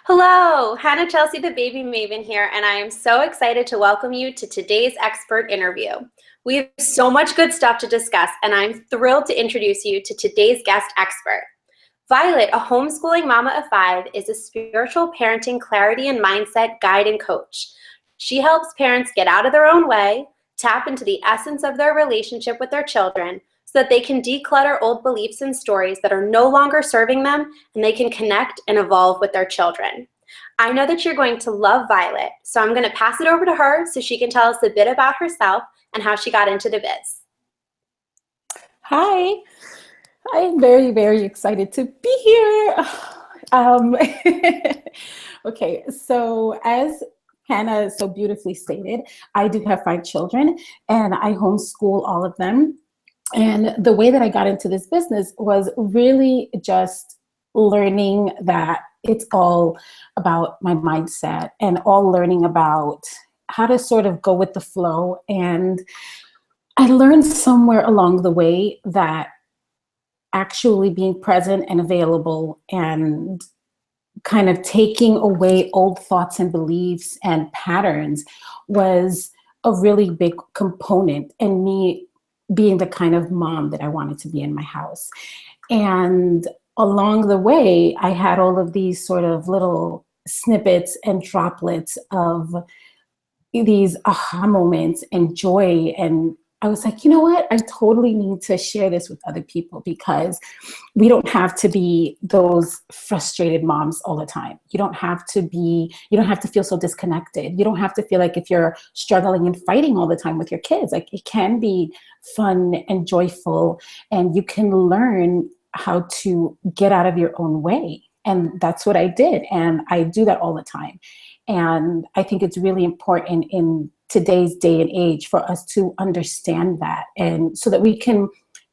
Hello, Hannah Chelsea, the Baby Maven here, and I am so excited to welcome you to today's expert interview. We have so much good stuff to discuss, and I'm thrilled to introduce you to today's guest expert. Violet, a homeschooling mama of five, is a spiritual parenting clarity and mindset guide and coach. She helps parents get out of their own way, tap into the essence of their relationship with their children, so that they can declutter old beliefs and stories that are no longer serving them, and they can connect and evolve with their children. I know that you're going to love Violet, so I'm going to pass it over to her so she can tell us a bit about herself and how she got into the biz. Hi, I'm very, very excited to be here. Um, okay, so as Hannah so beautifully stated, I do have five children and I homeschool all of them. And the way that I got into this business was really just learning that it's all about my mindset and all learning about how to sort of go with the flow. And I learned somewhere along the way that actually being present and available and kind of taking away old thoughts and beliefs and patterns was a really big component in me being the kind of mom that I wanted to be in my house. And along the way, I had all of these sort of little snippets and droplets of these aha moments and joy. And I was like, you know what? I totally need to share this with other people because we don't have to be those frustrated moms all the time. You don't have to feel so disconnected. You don't have to feel like if you're struggling and fighting all the time with your kids, like it can be fun and joyful and you can learn how to get out of your own way. And that's what I did. And I do that all the time. And I think it's really important in today's day and age for us to understand that, and so that we can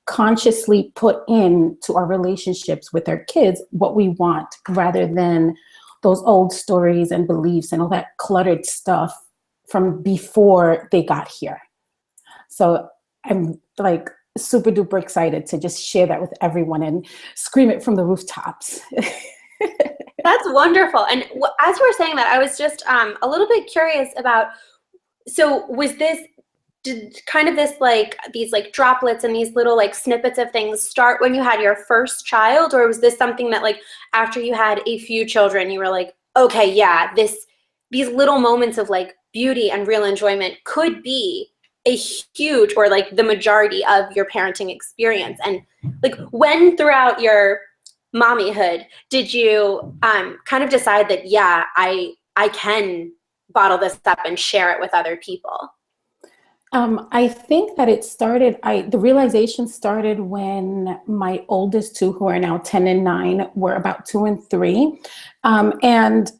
consciously put into our relationships with our kids what we want rather than those old stories and beliefs and all that cluttered stuff from before they got here. So I'm like super duper excited to just share that with everyone and scream it from the rooftops. That's wonderful. And as you were saying that, I was just a little bit curious about, so was this, did kind of this like, these like droplets and these little like snippets of things start when you had your first child? Or was this something that like after you had a few children, you were like, okay, yeah, these little moments of like beauty and real enjoyment could be a huge or like the majority of your parenting experience? And like when throughout your mommyhood did you kind of decide that, yeah, I can bottle this up and share it with other people? I think that the realization started when my oldest two, who are now 10 and 9, were about 2 and 3. And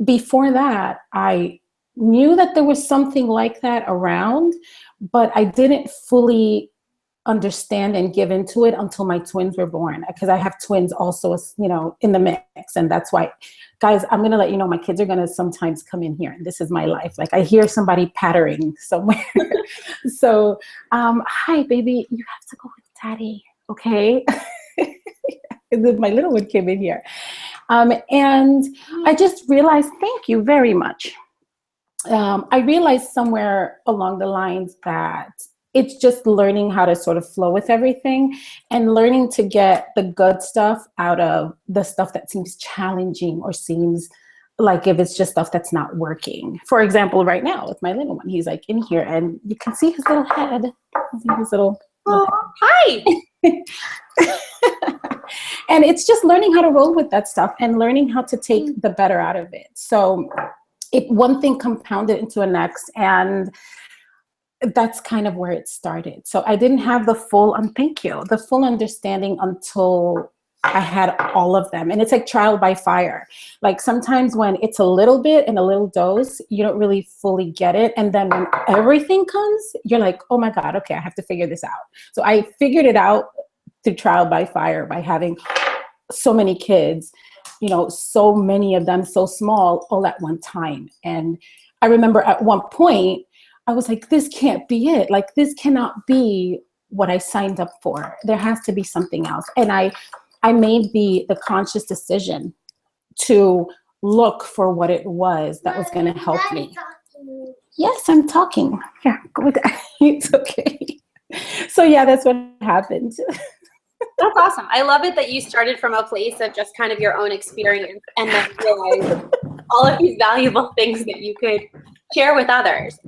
before that, I knew that there was something like that around, but I didn't fully understand and give into it until my twins were born, because I have twins also, in the mix. And that's why, guys, I'm going to let you know, my kids are going to sometimes come in here and this is my life. Like I hear somebody pattering somewhere. So, hi baby, you have to go with daddy. Okay. And then my little one came in here. And I just realized, thank you very much. I realized somewhere along the lines that it's just learning how to sort of flow with everything and learning to get the good stuff out of the stuff that seems challenging or seems like if it's just stuff that's not working. For example, right now with my little one, he's like in here and you can see his little head. His little Oh, hi. And it's just learning how to roll with that stuff and learning how to take the better out of it. So one thing compounded into the next, and that's kind of where it started. So I didn't have the full understanding until I had all of them. And it's like trial by fire. Like sometimes when it's a little bit and a little dose, you don't really fully get it. And then when everything comes, you're like, oh my God, okay, I have to figure this out. So I figured it out through trial by fire by having so many kids, so many of them so small all at one time. And I remember at one point, I was like, this can't be it. Like, this cannot be what I signed up for. There has to be something else. And I made the conscious decision to look for what it was that was going to help me. Yes, I'm talking. Yeah, go with that. It's okay. So yeah, that's what happened. That's awesome. I love it that you started from a place of just kind of your own experience and then realized all of these valuable things that you could share with others.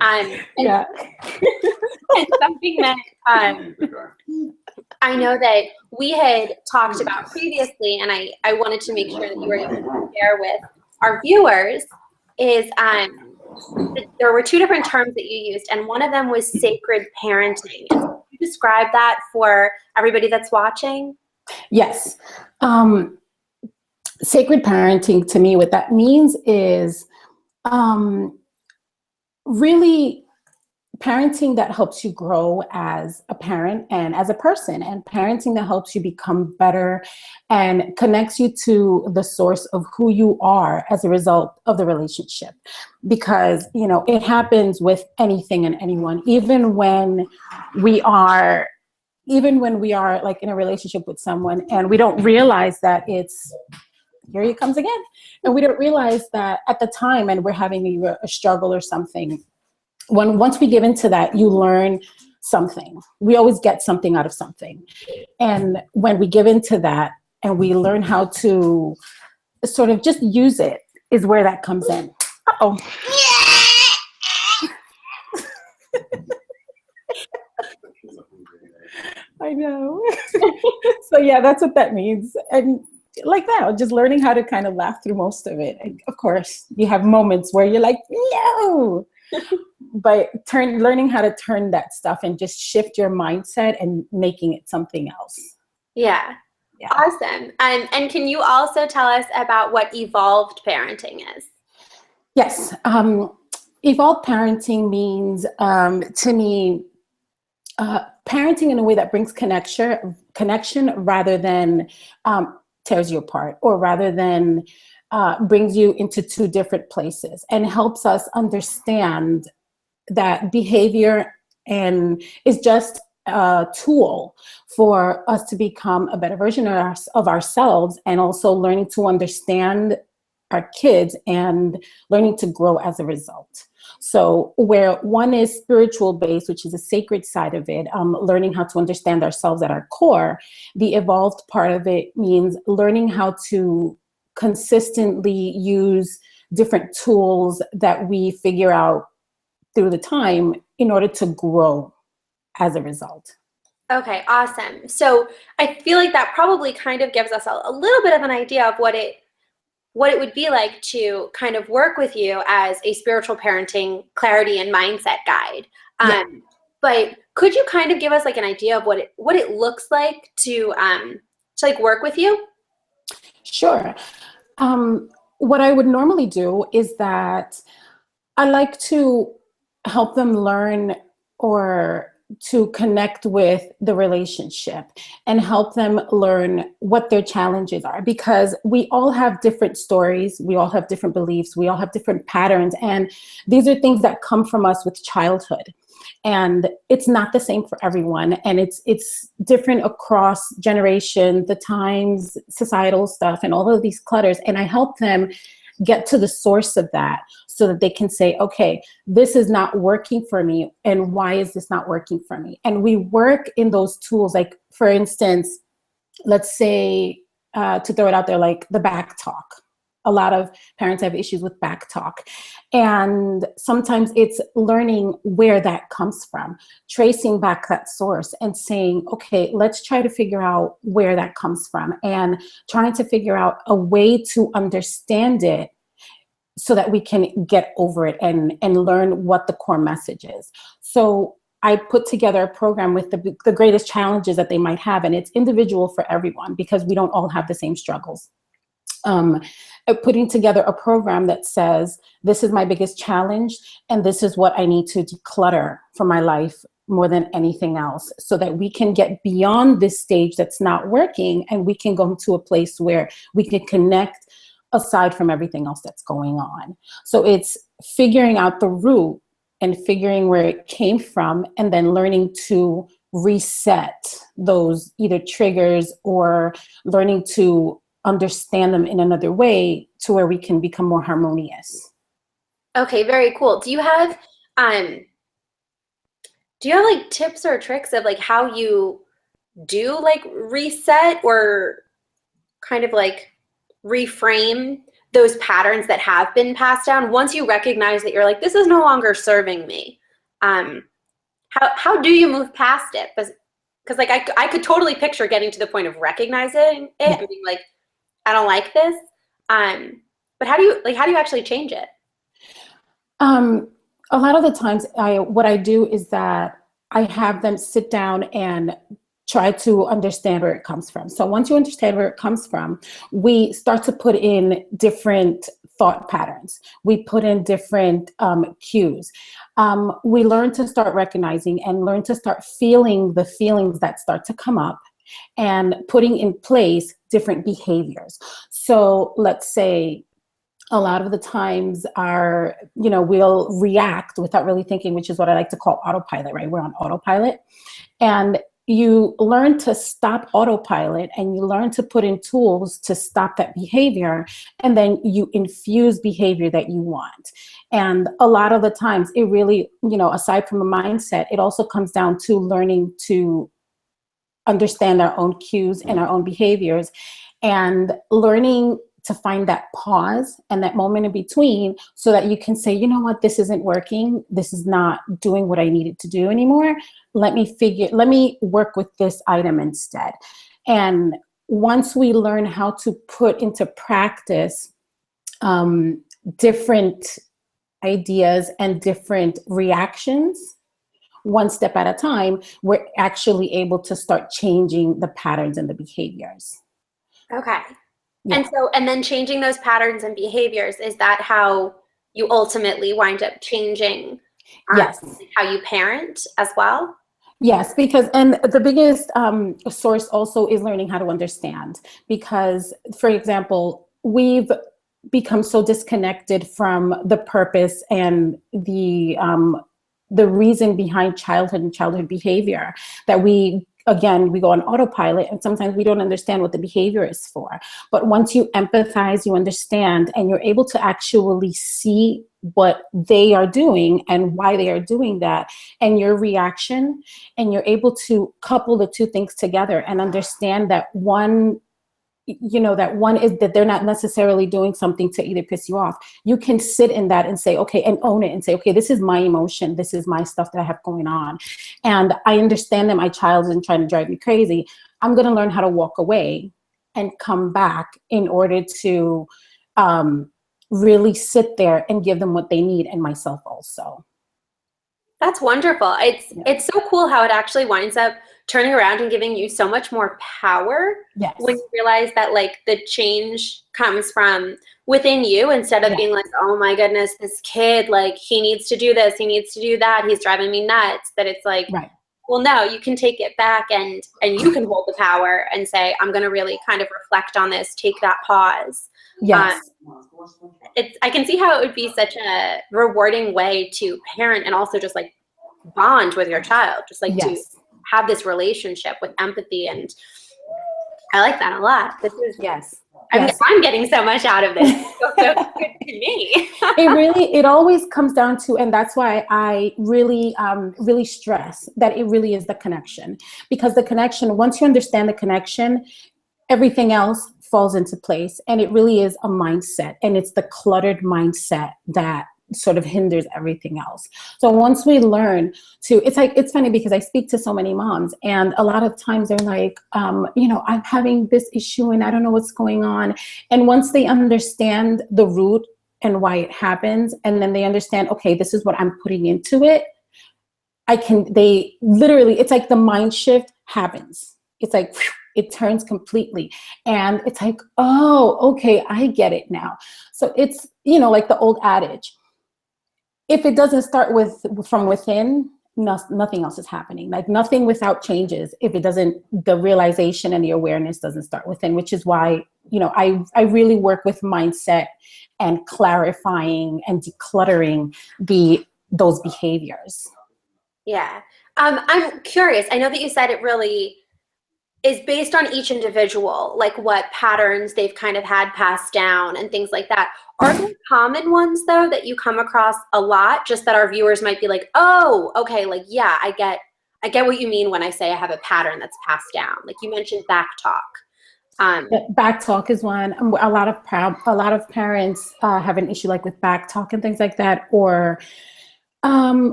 Yeah. And something that I know that we had talked about previously, and I wanted to make sure that you were able to share with our viewers, is there were two different terms that you used, and one of them was sacred parenting. And can you describe that for everybody that's watching? Yes. Sacred parenting, to me, what that means is really parenting that helps you grow as a parent and as a person, and parenting that helps you become better and connects you to the source of who you are as a result of the relationship. Because, you know, it happens with anything and anyone, even when we are like in a relationship with someone and we don't realize that it's, here he comes again, and we don't realize that at the time, and we're having a struggle or something. Once we give into that, you learn something. We always get something out of something. And when we give into that and we learn how to sort of just use it, is where that comes in. Uh-oh. I know. So yeah, that's what that means. And like that, just learning how to kind of laugh through most of it. And of course, you have moments where you're like, no. But learning how to turn that stuff and just shift your mindset and making it something else. Yeah. Awesome. And can you also tell us about what evolved parenting is? Yes. Evolved parenting means, to me, parenting in a way that brings connection rather than tears you apart, or rather than brings you into two different places, and helps us understand that behavior and is just a tool for us to become a better version of ourselves, and also learning to understand our kids and learning to grow as a result. So where one is spiritual based, which is a sacred side of it, learning how to understand ourselves at our core, the evolved part of it means learning how to consistently use different tools that we figure out through the time in order to grow as a result. Okay, awesome. So I feel like that probably kind of gives us a little bit of an idea of what it would be like to kind of work with you as a spiritual parenting clarity and mindset guide. But could you kind of give us like an idea of what it looks like to like work with you? Sure. What I would normally do is that I like to help them learn or to connect with the relationship and help them learn what their challenges are, because we all have different stories, we all have different beliefs, we all have different patterns, and these are things that come from us with childhood. And it's not the same for everyone, and it's different across generations, the times, societal stuff, and all of these clutters. And I help them get to the source of that so that they can say, okay, this is not working for me, and why is this not working for me? And we work in those tools. Like, for instance, let's say, to throw it out there, like the back talk. A lot of parents have issues with back talk. And sometimes it's learning where that comes from, tracing back that source and saying, okay, let's try to figure out where that comes from, and trying to figure out a way to understand it so that we can get over it and learn what the core message is. So I put together a program with the greatest challenges that they might have, and it's individual for everyone because we don't all have the same struggles. Putting together a program that says, this is my biggest challenge, and this is what I need to declutter from my life more than anything else, so that we can get beyond this stage that's not working, and we can go to a place where we can connect aside from everything else that's going on. So it's figuring out the root and figuring where it came from, and then learning to reset those either triggers, or learning to understand them in another way to where we can become more harmonious. Okay, very cool. Do you have like tips or tricks of like how you do like reset or kind of like reframe those patterns that have been passed down once you recognize that you're like, this is no longer serving me? How do you move past it? Because like I could totally picture getting to the point of recognizing it and being like, I don't like this. But how do you actually change it? A lot of the times what I do is that I have them sit down and try to understand where it comes from. So once you understand where it comes from, we start to put in different thought patterns. We put in different cues. We learn to start recognizing and learn to start feeling the feelings that start to come up and putting in place different behaviors. So let's say a lot of the times we'll react without really thinking, which is what I like to call autopilot, right? We're on autopilot. And you learn to stop autopilot and you learn to put in tools to stop that behavior. And then you infuse behavior that you want. And a lot of the times it really, aside from a mindset, it also comes down to learning to understand our own cues and our own behaviors and learning to find that pause and that moment in between so that you can say, you know what, this isn't working. This is not doing what I needed to do anymore. Let me work with this item instead. And once we learn how to put into practice different ideas and different reactions, one step at a time, we're actually able to start changing the patterns and the behaviors. Okay. Yeah. And then changing those patterns and behaviors, is that how you ultimately wind up changing yes. how you parent as well? Yes, and the biggest source also is learning how to understand. Because, for example, we've become so disconnected from the purpose and the reason behind childhood and childhood behavior that we go on autopilot, and sometimes we don't understand what the behavior is for. But once you empathize, you understand, and you're able to actually see what they are doing and why they are doing that and your reaction, and you're able to couple the two things together and understand that one is that they're not necessarily doing something to either piss you off. You can sit in that and say, okay, and own it and say, okay, this is my emotion. This is my stuff that I have going on. And I understand that my child isn't trying to drive me crazy. I'm going to learn how to walk away and come back in order to really sit there and give them what they need, and myself also. That's wonderful. It's so cool how it actually winds up turning around and giving you so much more power. Yes. When you realize that like the change comes from within you, instead of being like, oh my goodness, this kid, like he needs to do this, he needs to do that, he's driving me nuts. That it's like, right. Well, no, you can take it back and you can hold the power and say, I'm going to really kind of reflect on this, take that pause. Yes. I can see how it would be such a rewarding way to parent and also just like bond with your child, just like to have this relationship with empathy. And I like that a lot. This is I'm getting so much out of this. It's so good to me. It always comes down to, and that's why I really, really stress that it really is the connection, because the connection, once you understand the connection, everything else falls into place. And it really is a mindset, and it's the cluttered mindset that sort of hinders everything else. So once we learn to, it's funny because I speak to so many moms, and a lot of times they're like, I'm having this issue and I don't know what's going on. And once they understand the root and why it happens, and then they understand, okay, this is what I'm putting into it, it's like the mind shift happens. It's like, it turns completely. And it's like, oh, okay, I get it now. So it's, like the old adage, if it doesn't start from within, nothing else is happening. Like nothing without changes if it doesn't, the realization and the awareness doesn't start within, which is why, I really work with mindset and clarifying and decluttering those behaviors. Yeah. I'm curious. I know that you said it is based on each individual, like what patterns they've kind of had passed down and things like that. Are there common ones though that you come across a lot, just that our viewers might be like, oh, okay, like, yeah, I get what you mean when I say I have a pattern that's passed down. Like you mentioned back talk. Back talk is one. A lot of parents have an issue like with back talk and things like that, or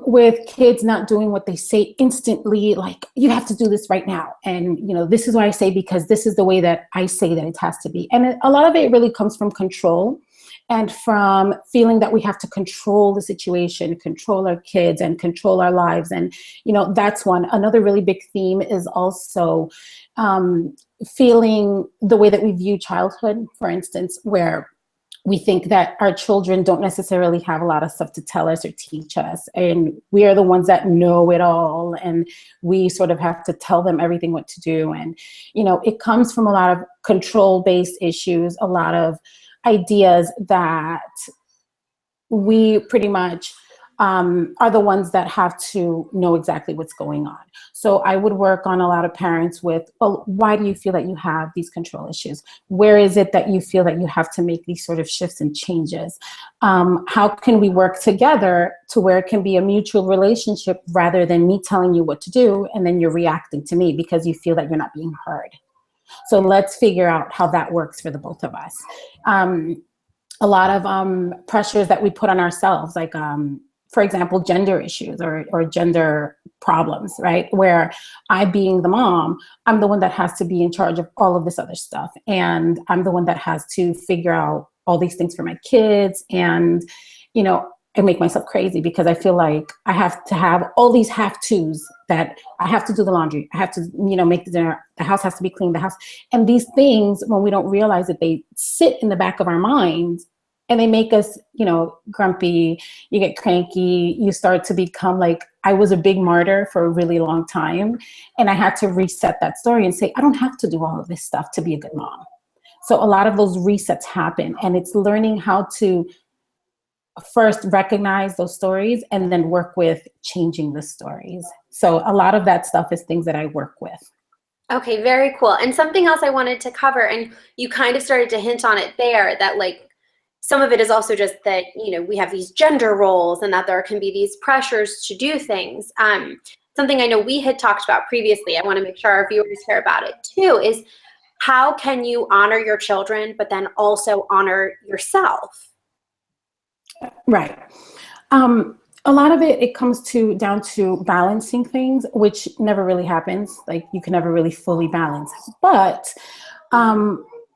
with kids not doing what they say instantly, like you have to do this right now, and this is what I say because this is the way that I say that it has to be. And a lot of it really comes from control and from feeling that we have to control the situation, control our kids and control our lives. And that's one. Another really big theme is also feeling the way that we view childhood, for instance, where we think that our children don't necessarily have a lot of stuff to tell us or teach us, and we are the ones that know it all, and we sort of have to tell them everything what to do. And it comes from a lot of control-based issues, a lot of ideas that we pretty much are the ones that have to know exactly what's going on. So I would work on a lot of parents with, well, why do you feel that you have these control issues? Where is it that you feel that you have to make these sort of shifts and changes? How can we work together to where it can be a mutual relationship rather than me telling you what to do and then you're reacting to me because you feel that you're not being heard? So let's figure out how that works for the both of us. A lot of pressures that we put on ourselves, like for example, gender issues or gender problems, right? Where I, being the mom, I'm the one that has to be in charge of all of this other stuff. And I'm the one that has to figure out all these things for my kids. And, I make myself crazy because I feel like I have to have all these have-tos, that I have to do the laundry. I have to, make the dinner. The house has to be clean. And these things, when we don't realize that, they sit in the back of our minds. And they make us, grumpy, you get cranky, you start to become like, I was a big martyr for a really long time. And I had to reset that story and say, I don't have to do all of this stuff to be a good mom. So a lot of those resets happen. And it's learning how to first recognize those stories and then work with changing the stories. So a lot of that stuff is things that I work with. Okay, very cool. And something else I wanted to cover, and you kind of started to hint on it there, that like, some of it is also just that, we have these gender roles and that there can be these pressures to do things. Something I know we had talked about previously, I want to make sure our viewers hear about it too, is how can you honor your children, but then also honor yourself? Right. A lot of it comes down to balancing things, which never really happens. Like you can never really fully balance, but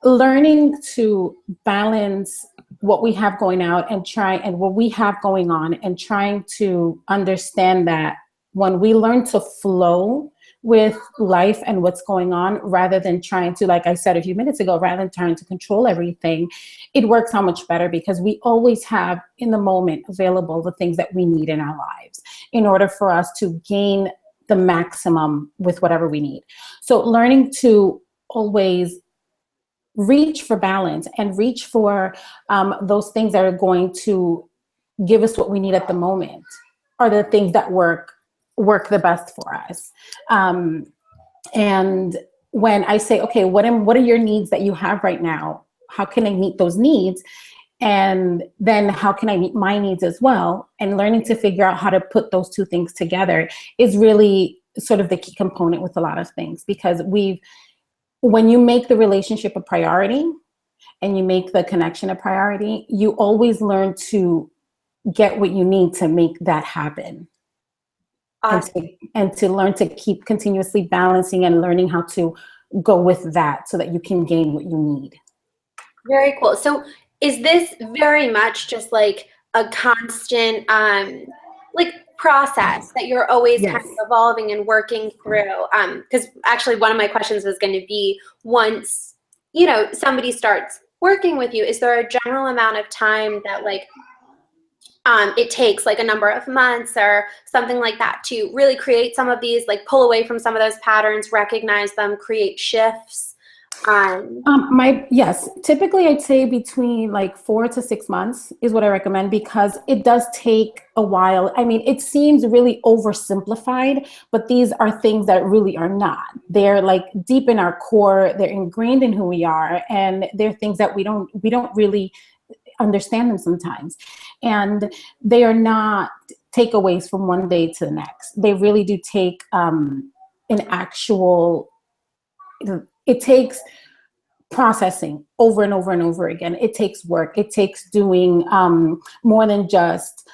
learning to balance what we have going out and what we have going on, and trying to understand that when we learn to flow with life and what's going on, rather than trying to, like I said a few minutes ago, rather than trying to control everything, it works out much better because we always have in the moment available the things that we need in our lives in order for us to gain the maximum with whatever we need. So learning to always reach for balance and reach for those things that are going to give us what we need at the moment are the things that work the best for us. And when I say, okay, what are your needs that you have right now? How can I meet those needs? And then how can I meet my needs as well? And learning to figure out how to put those two things together is really sort of the key component with a lot of things, because when you make the relationship a priority and you make the connection a priority, you always learn to get what you need to make that happen. Awesome. And to learn to keep continuously balancing and learning how to go with that so that you can gain what you need. Very cool. So is this very much just like a constant process that you're always kind of evolving and working through? Because actually one of my questions was going to be, once somebody starts working with you, is there a general amount of time that it takes, like a number of months or something like that, to really create some of these, like pull away from some of those patterns, recognize them, create shifts? Um, Yes, typically I'd say between like 4 to 6 months is what I recommend, because it does take a while. I mean, it seems really oversimplified, but these are things that really are not. They're like deep in our core, they're ingrained in who we are, and they're things that we don't really understand them sometimes. And they are not takeaways from one day to the next. They really do take an actual, it takes processing over and over and over again. It takes work. It takes doing more than just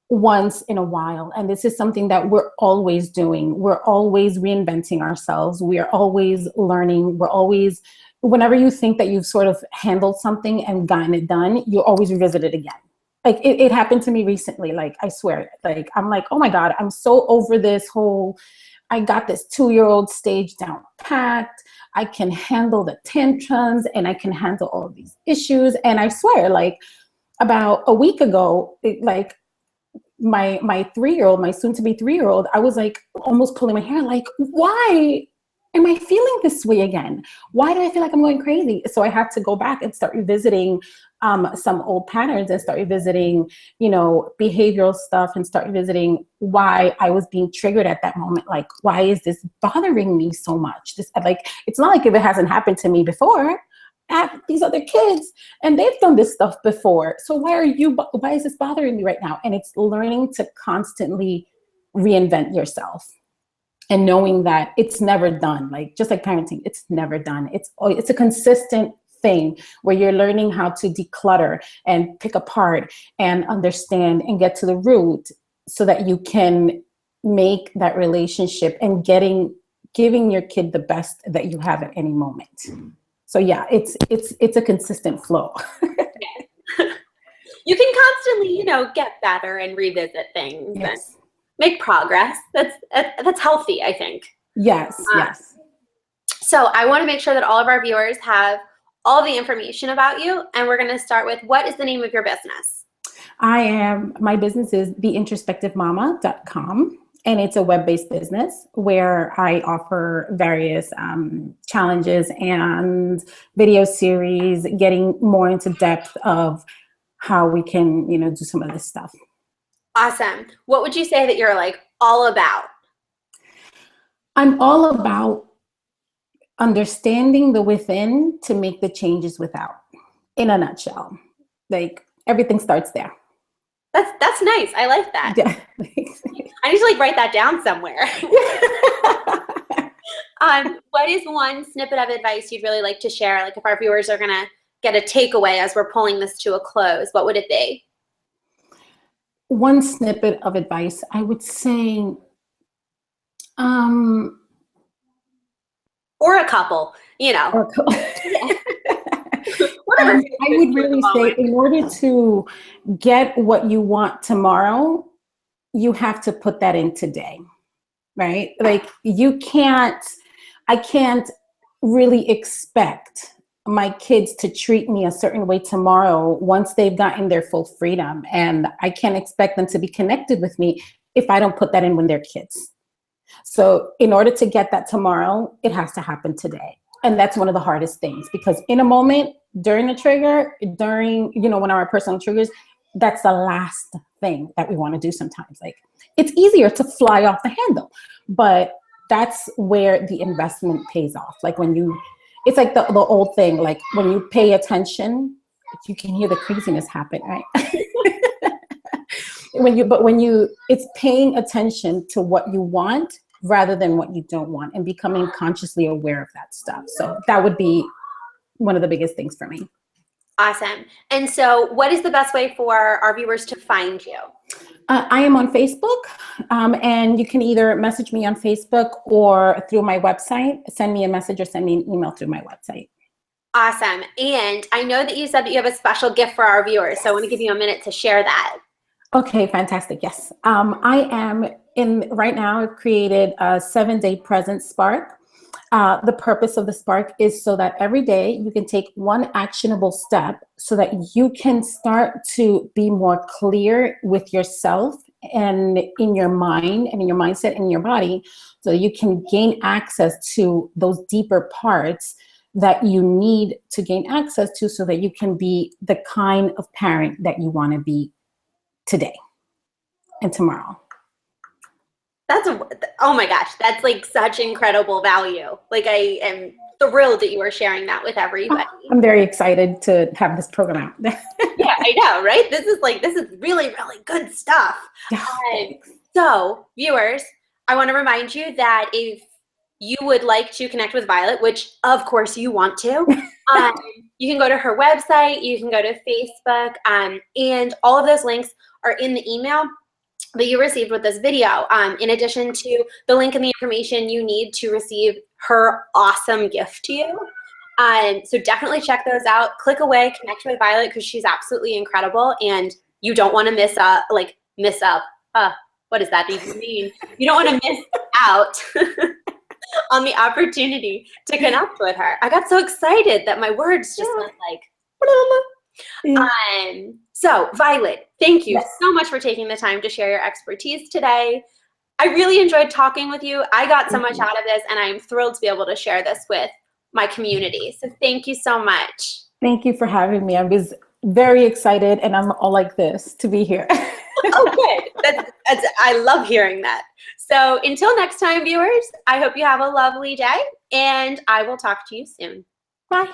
once in a while. And this is something that we're always doing. We're always reinventing ourselves. We are always learning. We're always, whenever you think that you've sort of handled something and gotten it done, you always revisit it again. Like it happened to me recently. Like, I swear, like, I'm like, oh my God, I'm so over this whole, I got this 2-year-old stage down packed. I can handle the tantrums and I can handle all of these issues. And I swear, like, about a week ago, like my 3-year-old, my soon to be 3-year-old, I was like almost pulling my hair, like, why am I feeling this way again? Why do I feel like I'm going crazy? So I had to go back and start revisiting some old patterns and start revisiting, behavioral stuff, and start revisiting why I was being triggered at that moment. Like, why is this bothering me so much? This, like, it's not like if it hasn't happened to me before. I have these other kids and they've done this stuff before. So why is this bothering me right now? And it's learning to constantly reinvent yourself and knowing that it's never done. Like, just like parenting, it's never done. It's a consistent thing where you're learning how to declutter and pick apart and understand and get to the root, so that you can make that relationship and giving your kid the best that you have at any moment. So yeah, it's a consistent flow. you can constantly, get better and revisit things. Yes. And make progress. That's healthy, I think. Yes, yes. So I want to make sure that all of our viewers have all the information about you, and we're going to start with, what is the name of your business? My business is theintrospectivemama.com, and it's a web-based business where I offer various challenges and video series, getting more into depth of how we can, do some of this stuff. Awesome. What would you say that you're like all about? I'm all about understanding the within to make the changes without, in a nutshell. Like, everything starts there. That's nice. I like that. Yeah. I need to write that down somewhere. What is one snippet of advice you'd really like to share? Like, if our viewers are going to get a takeaway as we're pulling this to a close, what would it be? One snippet of advice, I would say, or a couple, Or a couple. I would really say, in order to get what you want tomorrow, you have to put that in today, right? Like, I can't really expect my kids to treat me a certain way tomorrow once they've gotten their full freedom. And I can't expect them to be connected with me if I don't put that in when they're kids. So in order to get that tomorrow, it has to happen today. And that's one of the hardest things, because in a moment, during the trigger, one of our personal triggers, that's the last thing that we want to do sometimes. Like, it's easier to fly off the handle, but that's where the investment pays off. Like, it's like the old thing, like, when you pay attention, you can hear the craziness happen, right? It's paying attention to what you want rather than what you don't want, and becoming consciously aware of that stuff. So that would be one of the biggest things for me. Awesome. And so what is the best way for our viewers to find you? I am on Facebook, and you can either message me on Facebook or through my website. Send me a message or send me an email through my website. Awesome. And I know that you said that you have a special gift for our viewers, so I want to give you a minute to share that. Okay, fantastic. Yes. Right now, I've created a 7-day present spark. The purpose of the spark is so that every day you can take one actionable step so that you can start to be more clear with yourself and in your mind and in your mindset and in your body, so that you can gain access to those deeper parts that you need to gain access to so that you can be the kind of parent that you want to be today and tomorrow. Oh my gosh, that's like such incredible value. Like, I am thrilled that you are sharing that with everybody. I'm very excited to have this program out. Yeah, I know, right? This is really, really good stuff. So, viewers, I want to remind you that if you would like to connect with Violet, which of course you want to, you can go to her website, you can go to Facebook, and all of those links are in the email that you received with this video, in addition to the link and the information you need to receive her awesome gift to you. So definitely check those out. Click away, connect with Violet, because she's absolutely incredible, and you don't want to miss up. What does that even mean? You don't want to miss out on the opportunity to connect with her. I got so excited that my words just went like, yeah. So Violet, thank you so much for taking the time to share your expertise today. I really enjoyed talking with you. I got so much out of this, and I'm thrilled to be able to share this with my community. So thank you so much. Thank you for having me. I was very excited, and I'm all like this to be here. Oh, good. I love hearing that. So until next time, viewers, I hope you have a lovely day, and I will talk to you soon. Bye.